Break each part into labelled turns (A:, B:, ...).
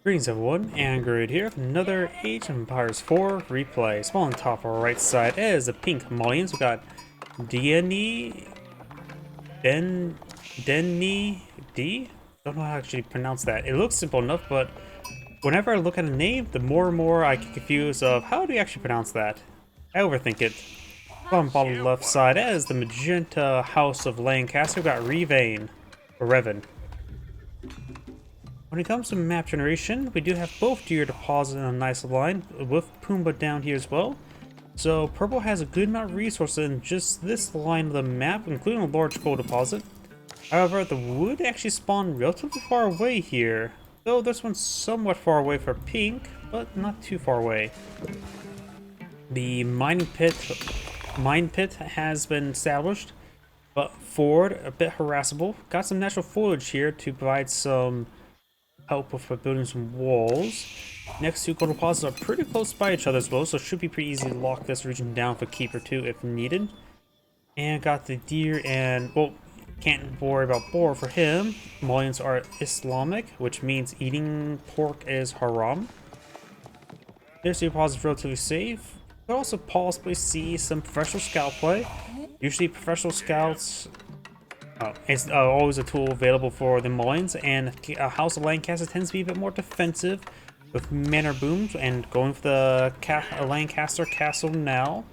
A: Greetings everyone, and Great here with another Age of Empires 4 replay. Small on top our right side is the pink Malians. We got DenieD. DenieD? Don't know how to actually pronounce that. It looks simple enough, but whenever I look at a name, the more and more I get confused of how do you actually pronounce that. I overthink it. On the bottom left side is the magenta house of Landcaster. We got Revain, or Revain. When it comes to map generation, we do have both deer deposit in a nice line, with Pumbaa down here as well. So purple has a good amount of resources in just this line of the map, including a large gold deposit. However, the wood actually spawn relatively far away here, though this one's somewhat far away for pink, but not too far away. The mine pit has been established, but forward a bit harassable. Got some natural foliage here to provide some help with building some walls. Next two gold deposits are pretty close by each other as well, so it should be pretty easy to lock this region down for keeper 2 if needed. And got the deer and, well, can't worry about boar for him. Malians are Islamic, which means eating pork is haram. There's the deposit relatively safe. Could also possibly see some professional scout play. Usually professional scouts it's always a tool available for the Malians, and House of Landcaster tends to be a bit more defensive with manor booms, and going for the Landcaster castle now.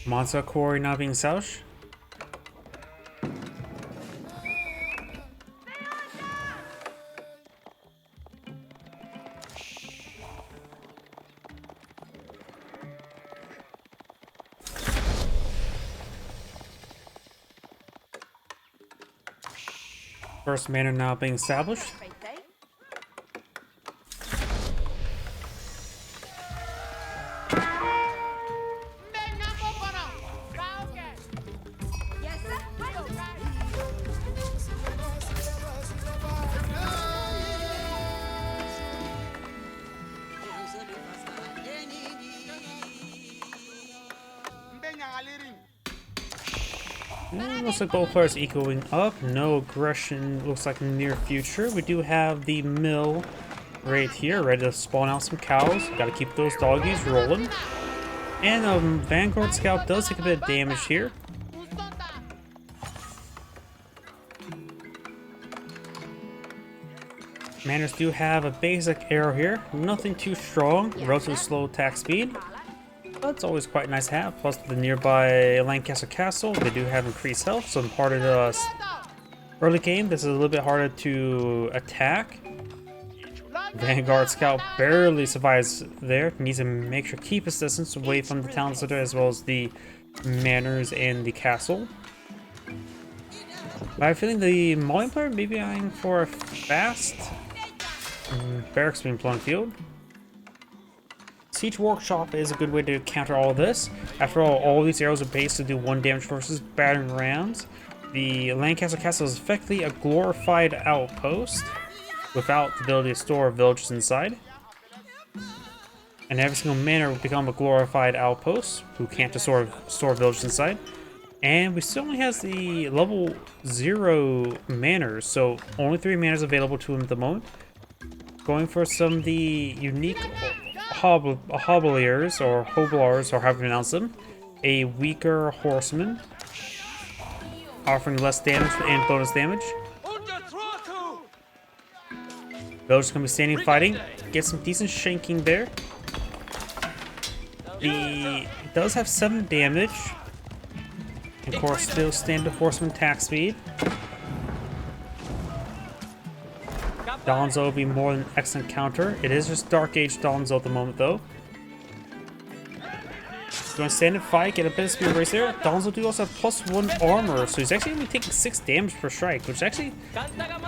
A: Monster Quarry now being south. First manor now being established. Looks like both players equaling up. No aggression looks like in the near future. We do have the mill right here, ready to spawn out some cows. Gotta keep those doggies rolling. And Vanguard Scout does take a bit of damage here. Manors do have a basic arrow here. Nothing too strong. Relatively slow attack speed. That's always quite nice to have. Plus the nearby Lancaster Castle, they do have increased health, so in part of the early game, this is a little bit harder to attack. Vanguard Scout barely survives there. Needs to make sure keep his distance away from the town center as well as the manors and the castle. But I have a feeling the Malian player may be eyeing for a fast barracks being blown field. Siege Workshop is a good way to counter all of this. After all these arrows are based to do 1 damage versus battering rams. The Lancaster Castle is effectively a glorified outpost without the ability to store villages inside. And every single manor will become a glorified outpost who can't store villages inside. And we still only has the level 0 manors, so only 3 manors available to him at the moment. Going for some of the unique hobblers or hoblars, or however you pronounce them, a weaker horseman, offering less damage and bonus damage. Villagers gonna be standing fighting, get some decent shanking there. He does have 7 damage, and of course still standard horseman attack speed. Donzo will be more than an excellent counter. It is just Dark Age Donzo at the moment, though. He's going to stand and fight, get a bit of speed race there. Donzo do also have +1 armor, so he's actually only taking 6 damage per strike, which is actually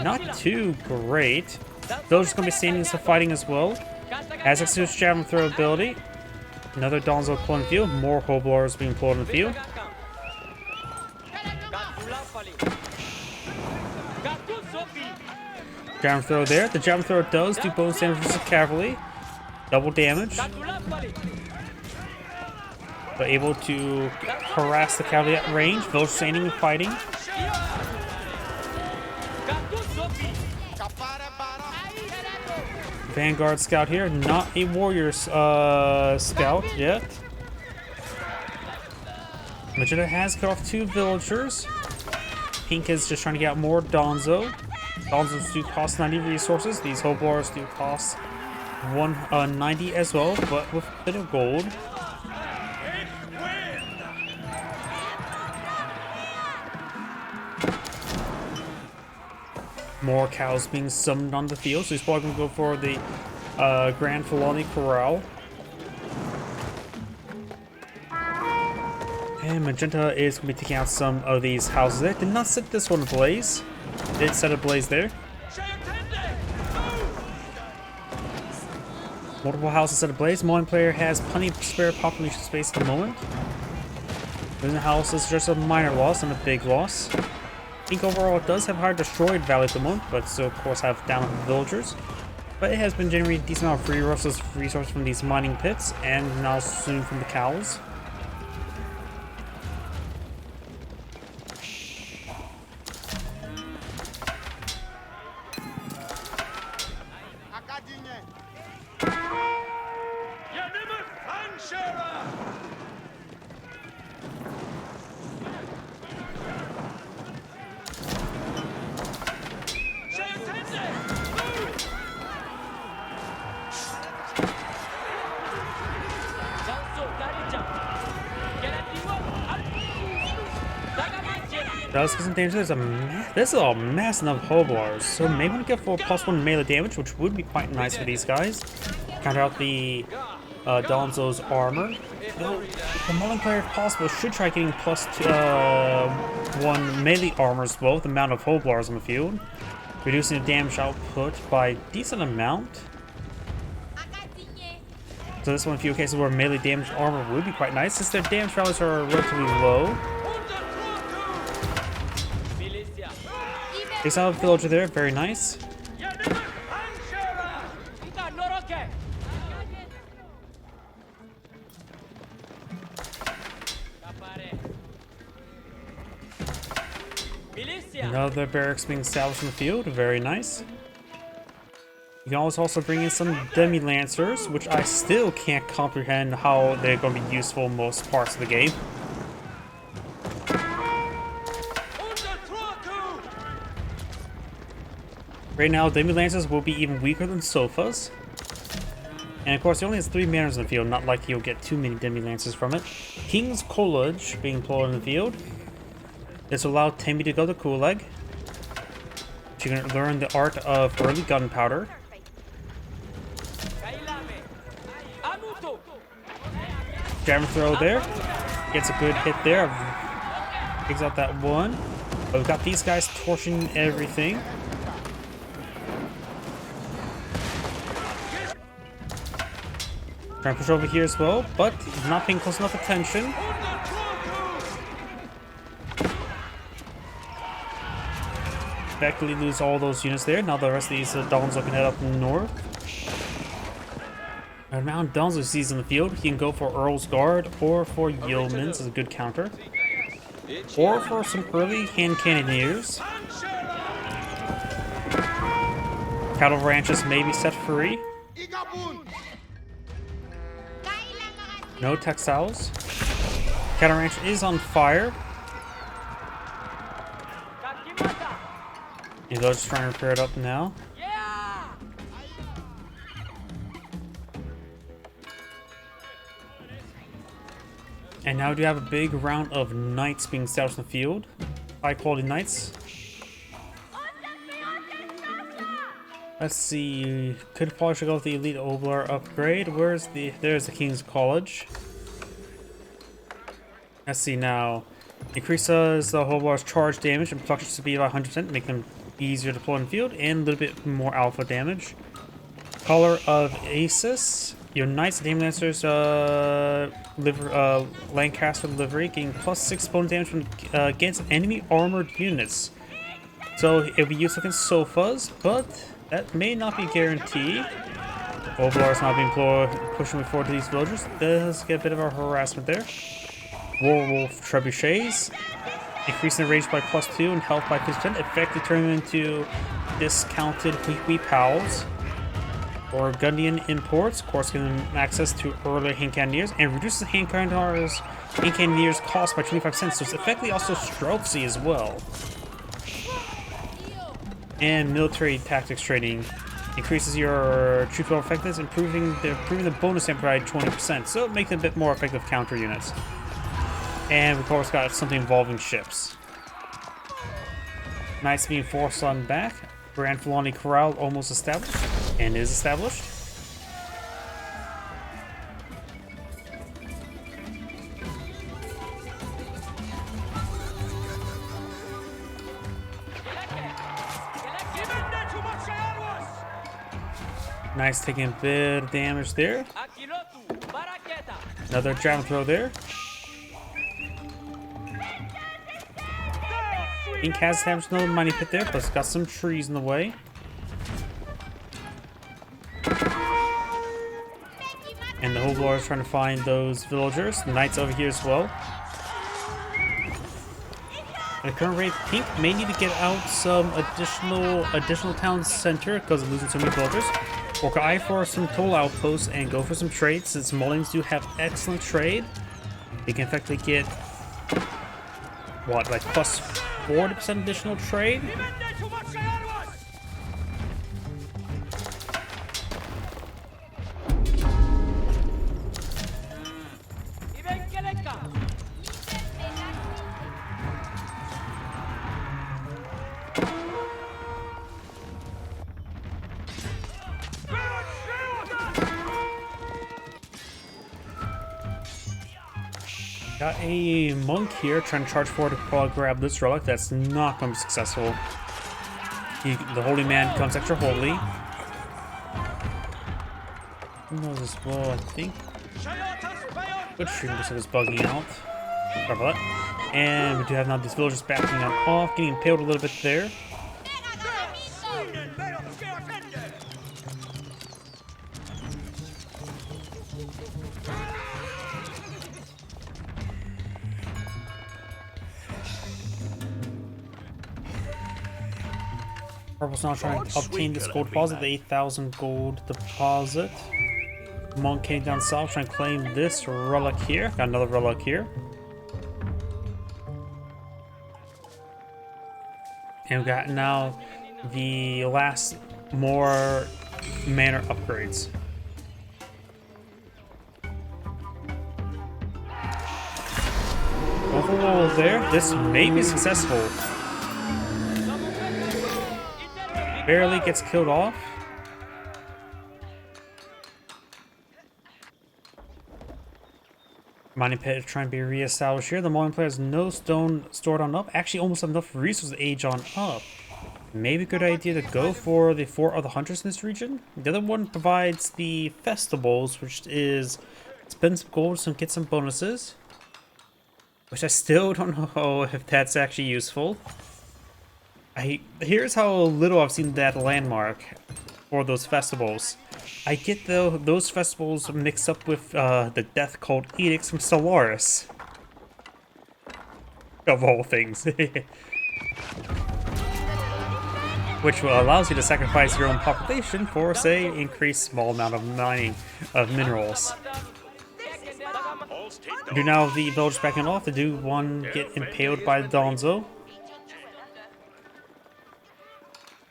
A: not too great. Villager's going to be standing and fighting as well. Has Exodus Javelin Throw ability. Another Donzo pulled in the field. More Hoblars being pulled in the field. Javelin throw there. The javelin throw does do bonus damage versus cavalry. Double damage. But able to harass the cavalry at range. Village standing and fighting. Vanguard Scout here, not a Warrior Scout yet. Magenta has cut off 2 villagers. Pink is just trying to get out more Donzo. Donzos do cost 90 resources. These Hoblars do cost 190 as well, but with a bit of gold. More cows being summoned on the field, so he's probably going to go for the Grand Filani Corral. And Magenta is going to be taking out some of these houses there. Did not set this one ablaze. Did set ablaze there. Multiple houses set ablaze. Malian player has plenty of spare population space at the moment. The house is just a minor loss and a big loss. I think overall it does have higher destroyed value at the moment, but still of course have down villagers. But it has been generating a decent amount of free resources from these mining pits, and now soon from the cows. Does get some damage. This is a mass of Hoblars, so maybe we get for +1 melee damage, which would be quite nice for these guys. Counter out the Donzo's armor. Though the Malian player, if possible, should try getting +1 melee armor as well with the amount of Hoblars on the field, reducing the damage output by a decent amount. So this one, a few cases where melee damage armor would be quite nice, since their damage values are relatively low. Takes out a villager there, very nice. Another barracks being established in the field, very nice. You can always also bring in some demi-lancers, which I still can't comprehend how they're going to be useful in most parts of the game. Right now, demi-lancers will be even weaker than sofas. And of course, he only has 3 manners in the field, not like he'll get too many demi-lancers from it. King's College being deployed in the field. This will allow Temi to go to Kuleg. She can learn the art of early gunpowder. Jam throw there. Gets a good hit there. Takes out that one. But we've got these guys torching everything. Trying to push over here as well, but he's not paying close enough attention. Effectively lose all those units there. Now the rest of these Donzo can head up north. And now Donzo sees in the field, he can go for Earl's Guard or for Yeoman's as a good counter. Or for some early hand cannoneers. Cattle ranches may be set free. No textiles. Cattle ranch is on fire. Yeah, they're just trying to repair it up now. And now we do have a big round of knights being established in the field. High quality knights. Let's see. Could probably should go with the Elite Oblar upgrade. There's the King's College. Let's see now. Increases the Hoblar's charge damage and production speed by 100%, make them easier to deploy in the field, and a little bit more alpha damage. Color of Aces. Your Knights and Lancers Lancaster livery, getting +6 bonus damage from, against enemy armored units. So it'll be useful against sofas, but that may not be guaranteed. Oblar's not being pushing forward to these villagers. Does get a bit of a harassment there. Werewolf Trebuchets, increasing the range by +2 and health by 50%, effectively turning them into discounted Wee Pals. Burgundian imports, of course, giving them access to earlier hand cannoneers, and reduces hand cannoneers cost by 25 cents, so it's effectively also stealthy as well. And military tactics training increases your troop level effectiveness, improving the bonus and provide 20%, so it makes it a bit more effective counter units. And of course got something involving ships. Knights being forced on back. Grand Filani Corral almost established, and is established. Nice, taking a bit of damage there. Another javelin throw there. Ink has established another mining pit there, plus got some trees in the way. And the whole lord is trying to find those villagers. The knights over here as well. At the current rate, Pink may need to get out some additional town center because of losing so many villagers. Or can eye for some toll outposts and go for some trade, since Malians do have excellent trade. They can effectively get what, like plus 40% additional trade? Got a monk here trying to charge forward to grab this relic. That's not going to be successful. The holy man becomes extra holy. Who knows as well, I think. Good stream just is bugging out. Sorry about that. And we do have now these villagers backing on off, getting impaled a little bit there. Purple's now trying to obtain this gold deposit, the 8,000 gold deposit. Monk came down south trying to claim this relic here. Got another relic here. And we got now the last more manor upgrades. Overall there, this may be successful. Barely gets killed off. Mining pit is trying to be re-established here. The Malian player has no stone stored on up. Actually, almost enough resources to age on up. Maybe a good idea to go for the 4 other hunters in this region. The other one provides the festivals, which is spend some gold and get some bonuses. Which I still don't know if that's actually useful. Here's how little I've seen that landmark for those festivals. I get those festivals mixed up with the death cult edicts from Solaris. Of all things. Which allows you to sacrifice your own population for, say, increased small amount of mining of minerals. Do now the villagers backing off, they do one get impaled by the Donzo.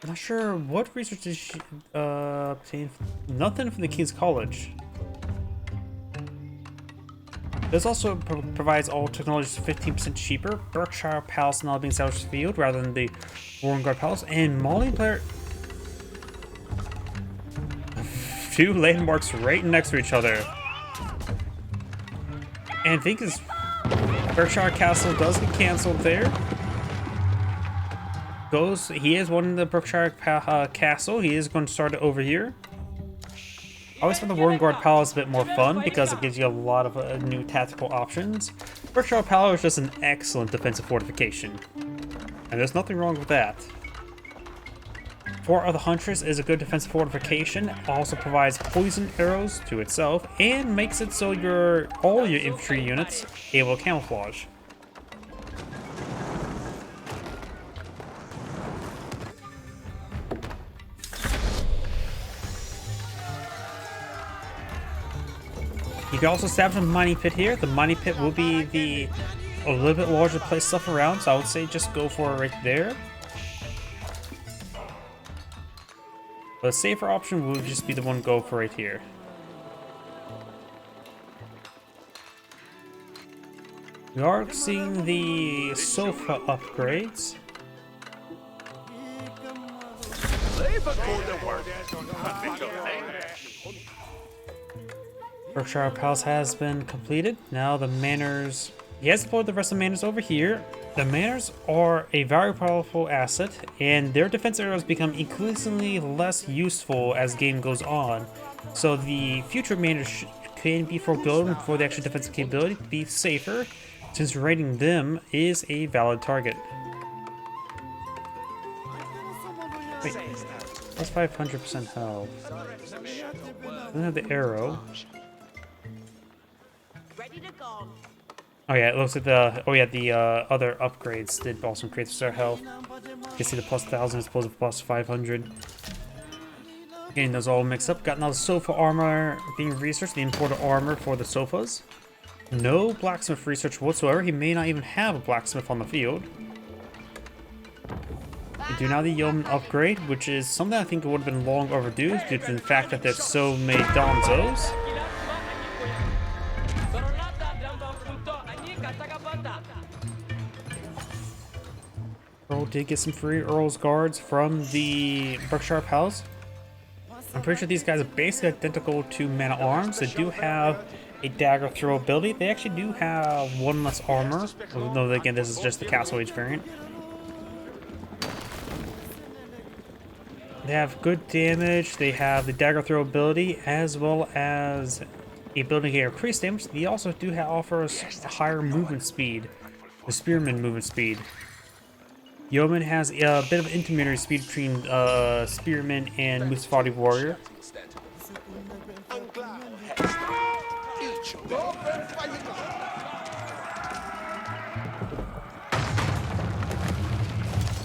A: I'm not sure what research did she obtain. Nothing from the King's College. This also provides all technologies 15% cheaper. Berkshire Palace now being established field rather than the Warren Palace. And Malian player. 2 landmarks right next to each other. And I think his Berkshire Castle does get cancelled there. He is one in the Berkshire Castle. He is going to start it over here. I always find the Warren Palace a bit more fun because it gives you a lot of new tactical options. Berkshire Palace is just an excellent defensive fortification. And there's nothing wrong with that. 4 of the Huntress is a good defensive fortification. Also provides poison arrows to itself and makes it so all your infantry units able to camouflage. You can also establish a mining pit here. The mining pit will be a little bit larger to place stuff around, so I would say just go for it right there. But a safer option would just be the one go for right here. We are seeing the sofa upgrades. Berkshire Palace has been completed. Now the manors. He has deployed the rest of the manors over here. The manors are a very powerful asset, and their defense areas become increasingly less useful as the game goes on. So the future manors can be forgotten for the extra defensive capability to be safer, since raiding them is a valid target. Wait, that's 500% health. Doesn't have the arrow. Oh yeah, it looks like the other upgrades did also increase their health. You can see the plus 1000 as opposed to plus 500. Getting those all mixed up. Got another sofa armor being researched, the imported armor for the sofas. No blacksmith research whatsoever. He may not even have a blacksmith on the field. We do now the yeoman upgrade, which is something I think would have been long overdue due to the fact that there's so many Donzos. Earl did get some free Earl's Guards from the Berkshire Palace. I'm pretty sure these guys are basically identical to Man-at-Arms. They do have a dagger throw ability. They actually do have one less armor. Though again, this is just the Castle Age variant. They have good damage. They have the dagger throw ability as well as the ability to increase damage. They also do offer us a higher movement speed, the spearman movement speed. Yeoman has a bit of intermediary speed between spearman and Musafati warrior.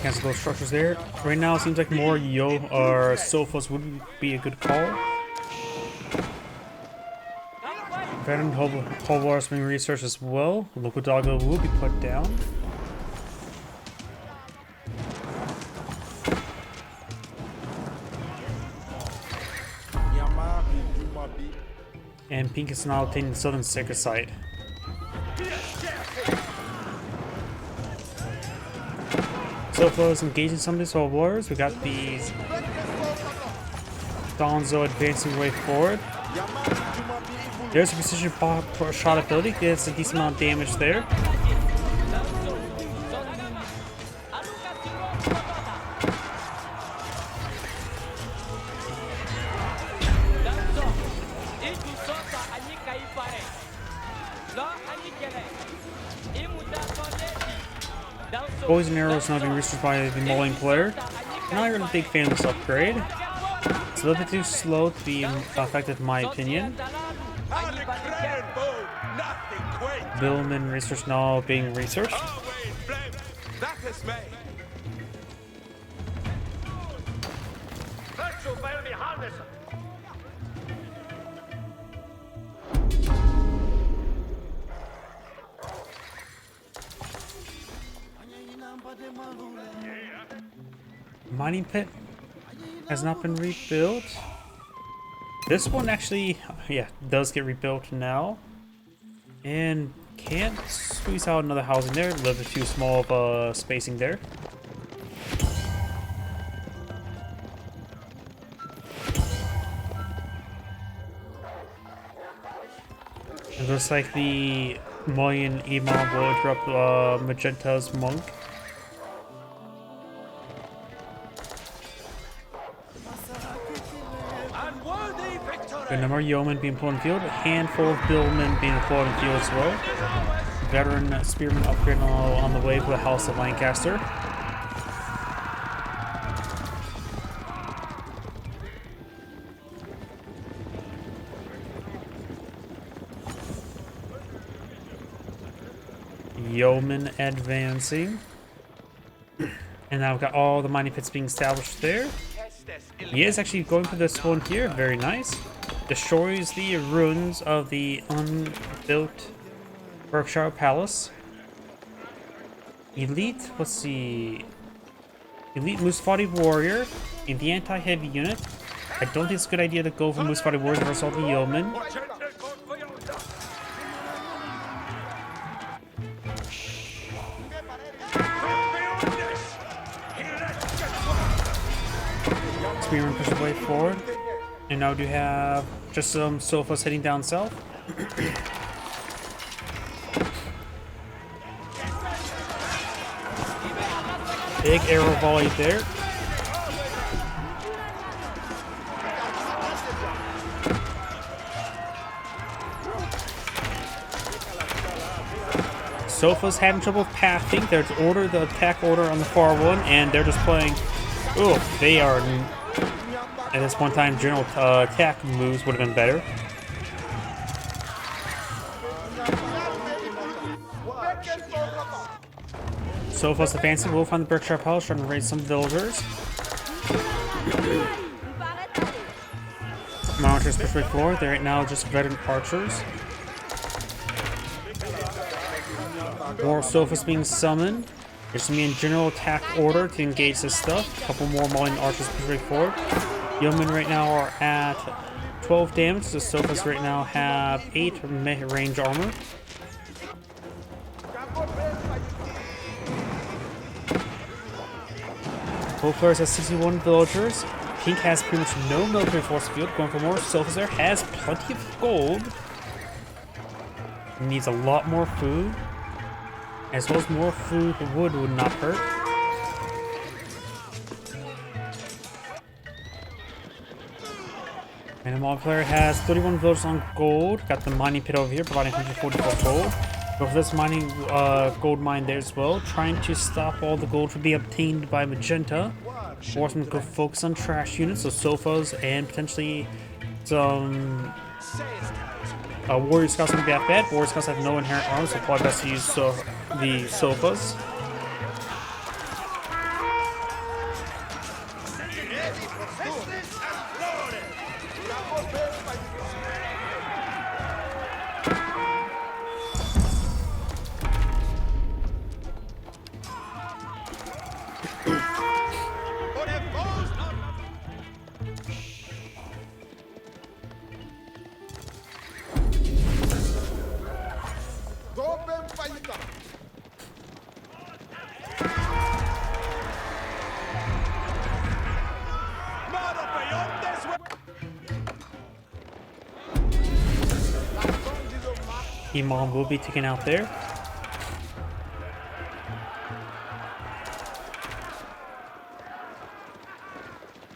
A: Cancel those structures there. Right now, it seems like more sofas would be a good call. Veteran Holdwars being researched as well. Local doggo will be put down. And Pink is now obtaining the Southern Sacred Site. So far as engaging some of these old warriors, we got these Donzo advancing way forward. There's a precision shot ability, gets a decent amount of damage there. Poison arrows now being researched by the Malian player. Not really a big fan of this upgrade. It's a little bit too slow to be effective in my opinion. Billman research now being researched. Mining pit has not been rebuilt. This one actually, yeah, does get rebuilt now. And can't squeeze out another housing there. A little bit too small of a spacing there. It looks like the Malian Imam will interrupt Magenta's monk. Good number of yeomen being deployed in the field, a handful of billmen being deployed in the field as well. Veteran spearman upgrade on the way for the House of Lancaster. Yeomen advancing. And now we've got all the mining pits being established there. He is actually going for this one here, very nice. destroys the ruins of the unbuilt Berkshire Palace. Elite, let's see. Elite Musfati Warrior in the anti-heavy unit. I don't think it's a good idea to go for Musfati Warriors versus all the Yeomen. Spearman pushes way forward. And now do have just some sofas heading down south. Big arrow volley there. Sofa's having trouble pathing. There's the attack order on the far one, and they're just playing. Oh, they are. At this one time, general attack moves would have been better. Sofa's advancing. We'll find the Berkshire Palace trying to raise some villagers. Monitors push way forward. They're right now just veteran archers. More Sophos being summoned. There's gonna be in general attack order to engage this stuff. A couple more Malian archers push way forward. Yeomen right now are at 12 damage. The Sophos right now have 8 range armor. Both players have 61 villagers. Pink has pretty much no military force field. Going for more Sophos there. Has plenty of gold. Needs a lot more food. As well as more food, wood would not hurt. And the mod player has 31 villagers on gold. Got the mining pit over here, providing 144 gold. Go for this mining gold mine there as well. Trying to stop all the gold from being obtained by Magenta. Force them to go focus on trash units, so sofas and potentially some warrior scouts would be that bad. Warrior scouts have no inherent armor, so probably best to use the sofas. Imam will be taken out there.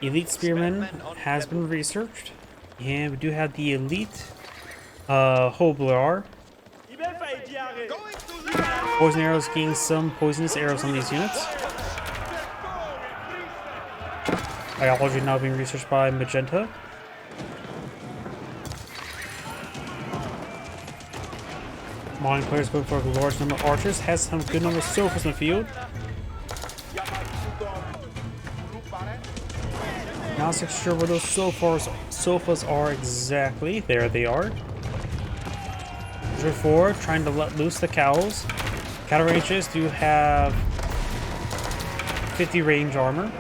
A: Elite Spearman has been researched, and we do have the Elite Hoblar. Poison arrows gain some poisonous arrows on these units. Biology now being researched by Magenta. Modern players going for a large number of archers, has some good number of sofas in the field. Not so sure where those sofas are exactly. There they are. Forward, trying to let loose the cows. Cattle ranges do have 50 range armor.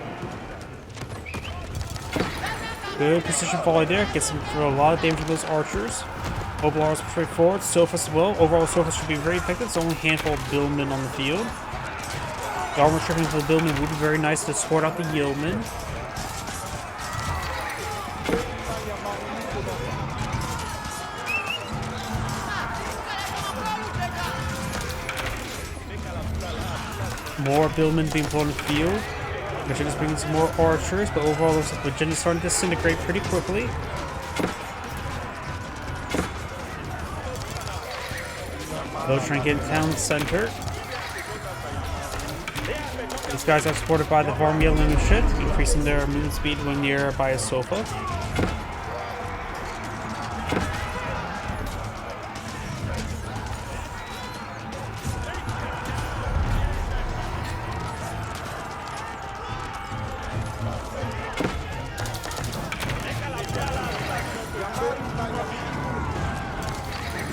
A: Good precision volley there. Gets them through a lot of damage to those archers. Oblar is straight forward. Sofas as well. Overall, Sofas should be very effective. It's only a handful of Billmen on the field. The armor stripping for the Billmen would be very nice to sort out the Yeomen. More Billmen being pulled in the field. Magenda's bringing some more archers, but overall looks like Magenda's starting to disintegrate pretty quickly. Those trying to get in town center. These guys are supported by the Varmiel and shit, increasing their movement speed when near by a sofa.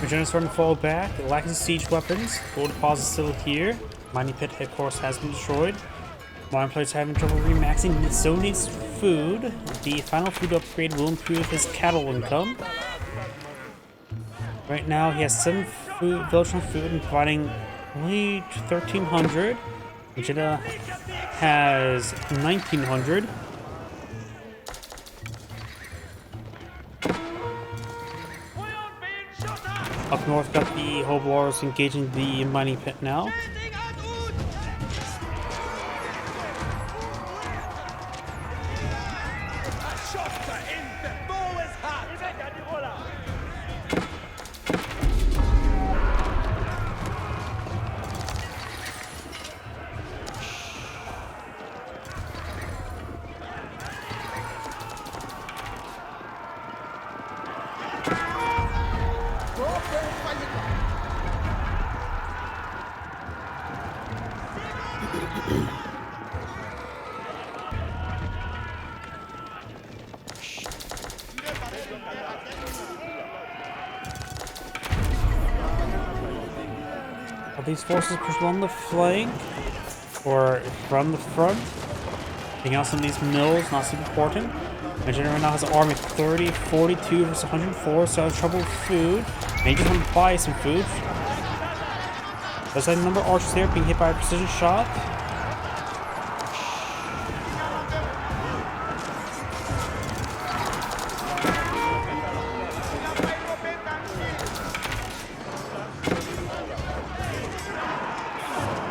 A: Magenta starting to fall back. Lacking siege weapons. Gold deposit is still here. Mining pit, of course, has been destroyed. Modern players having trouble remaxing, so needs food. The final food upgrade will improve his cattle income. Right now, he has 7 village on food and providing only 1,300. Magenta has 1,900. Up north, got the Hoblars engaging the mining pit now. Are these forces pushed on the flank or from the front? Anything else in these mills? Not super important. Magenta right now has an army of 30, 42 versus 104, so has trouble with food. Maybe just want to buy some food. There's a number of archers there being hit by a precision shot.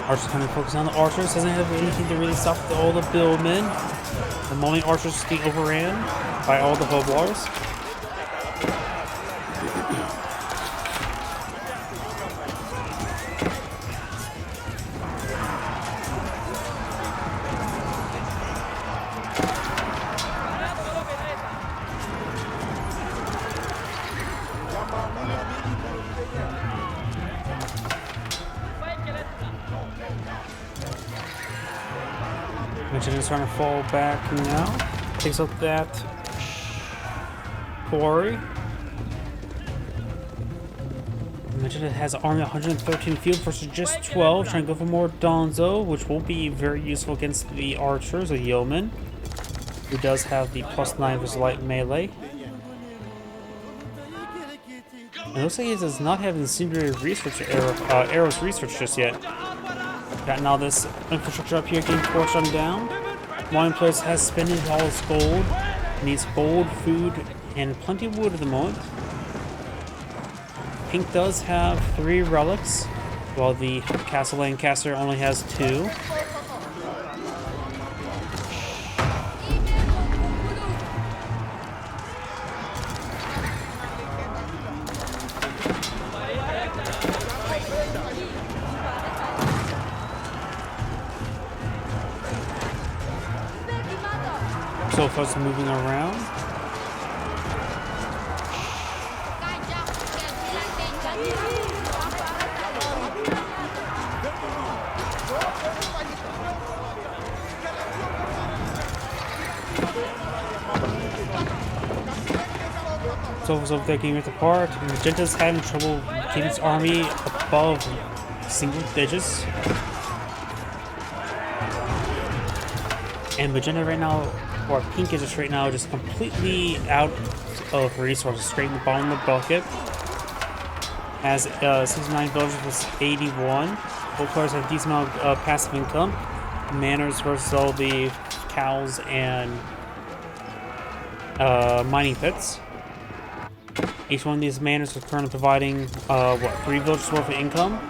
A: Archers kind of focus on the archers. Doesn't have anything to really stop all the billmen. The only archers being overran by all the Hoblars. Magenta is trying to fall back now. Takes out that quarry. Magenta has an army of 113 field versus just 12. Trying to go for more Donzo, which will be very useful against the archers, or yeoman, who does have the +9 versus light melee. It looks like he does not have incendiary research arrows research just yet. Got now this infrastructure up here getting torched on down. One place has spent all his gold. Needs gold, food, and plenty of wood at the moment. Pink does have 3 relics, while the Castle Landcaster only has 2. So far, it's moving around. Sova's over there getting ripped apart. Magenta's having trouble keeping his army above single digits. And Magenta right now, or Pink is just right now, just completely out of resources, straight in the bottom of the bucket. As 69 villagers versus 81. Both players have a decent amount of passive income. Manors versus all the cows and mining pits. Each one of these manors is currently providing, 3 villagers worth of income?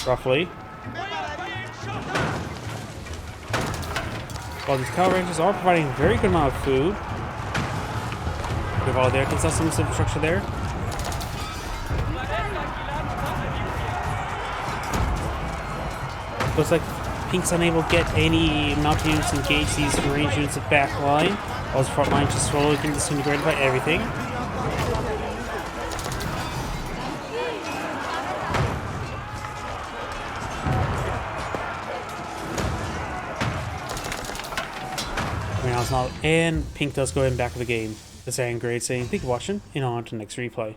A: Roughly. While these cow rangers are providing a very good amount of food. All there, can sell some infrastructure there. Looks like Pink's unable to get any mounted units to engage these range units of back line. While his front line just slowly getting disintegrated by everything. And Pink does go ahead and back of the game. This is great saying thank you for watching, and on to the next replay.